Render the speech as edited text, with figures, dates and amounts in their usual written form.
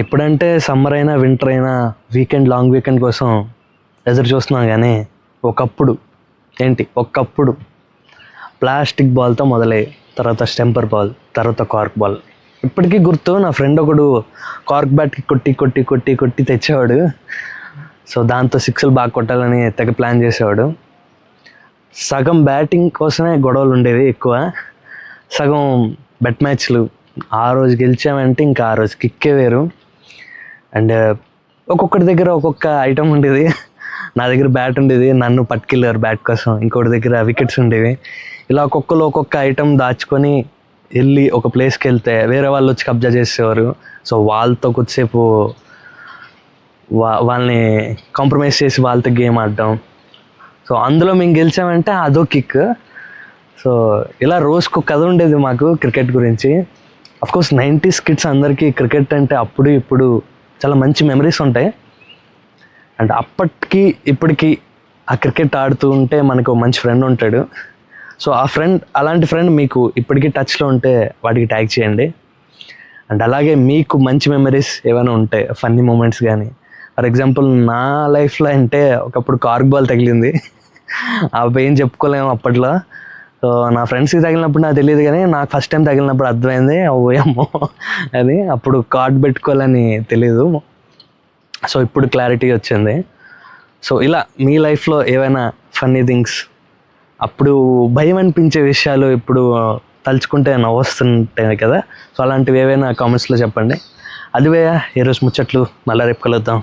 ఎప్పుడంటే సమ్మర్ అయినా వింటర్ అయినా లాంగ్ వీకెండ్ కోసం ఎదురు చూస్తున్నాం. కానీ ఒకప్పుడు ప్లాస్టిక్ బాల్తో మొదలయ్యి, తర్వాత స్టెంపర్ బాల్, తర్వాత కార్క్ బాల్. ఇప్పటికీ గుర్తు, నా ఫ్రెండ్ ఒకడు కార్క్ బ్యాట్కి కొట్టి కొట్టి కొట్టి కొట్టి తెచ్చేవాడు. సో దాంతో సిక్స్లు బాగా కొట్టాలని తెగ ప్లాన్ చేసేవాడు. సగం బ్యాటింగ్ కోసమే గొడవలు ఉండేవి ఎక్కువ, సగం బెట్ మ్యాచ్లు. ఆ రోజు గెలిచామంటే ఇంకా ఆ రోజు కిక్కే వేరు. అండ్ ఒక్కొక్కటి దగ్గర ఒక్కొక్క ఐటమ్ ఉండేది. నా దగ్గర బ్యాట్ ఉండేది, నన్ను పట్టుకెళ్ళారు బ్యాట్ కోసం. ఇంకోటి దగ్గర వికెట్స్ ఉండేవి. ఇలా ఒక్కొక్కరు ఒక్కొక్క ఐటమ్ దాచుకొని వెళ్ళి ఒక ప్లేస్కి వెళ్తే వేరే వాళ్ళు వచ్చి కబ్జా చేసేవారు. సో వాళ్ళతో కొద్దిసేపు వాళ్ళని కాంప్రమైజ్ చేసి వాళ్ళతో గేమ్ ఆడడం. సో అందులో మేము గెలిచామంటే అదో కిక్. సో ఇలా రోజుకు కథ ఉండేది మాకు క్రికెట్ గురించి. అఫ్కోర్స్ 90s కిడ్స్ అందరికీ క్రికెట్ అంటే అప్పుడు ఇప్పుడు చాలా మంచి మెమరీస్ ఉంటాయి. అండ్ అప్పటికి ఇప్పటికీ ఆ క్రికెట్ ఆడుతూ ఉంటే మనకు మంచి ఫ్రెండ్ ఉంటాడు. సో ఆ ఫ్రెండ్, అలాంటి ఫ్రెండ్ మీకు ఇప్పటికీ టచ్లో ఉంటే వాడికి ట్యాగ్ చేయండి. అండ్ అలాగే మీకు మంచి మెమరీస్ ఏమైనా ఉంటాయి, ఫన్నీ మూమెంట్స్ కానీ. ఫర్ ఎగ్జాంపుల్ నా లైఫ్లో అంటే ఒకప్పుడు కార్క్ బాల్ తగిలింది. అవి ఏం చెప్పుకోలేము అప్పట్లో. సో నా ఫ్రెండ్స్కి తగిలినప్పుడు నాకు తెలియదు, కానీ నాకు ఫస్ట్ టైం తగిలినప్పుడు అర్థమైంది ఓయమ్మో అని. అప్పుడు కార్డ్ పెట్టుకోవాలని తెలీదు. సో ఇప్పుడు క్లారిటీ వచ్చింది. సో ఇలా మీ లైఫ్లో ఏవైనా ఫన్నీ థింగ్స్, అప్పుడు భయం అనిపించే విషయాలు ఇప్పుడు తలుచుకుంటే నవ్వొస్తుంటాయి కదా. సో అలాంటివి ఏవైనా కామెంట్స్లో చెప్పండి. అదివే ఈరోజు ముచ్చట్లు. మళ్ళీ రేపు కలుద్దాం.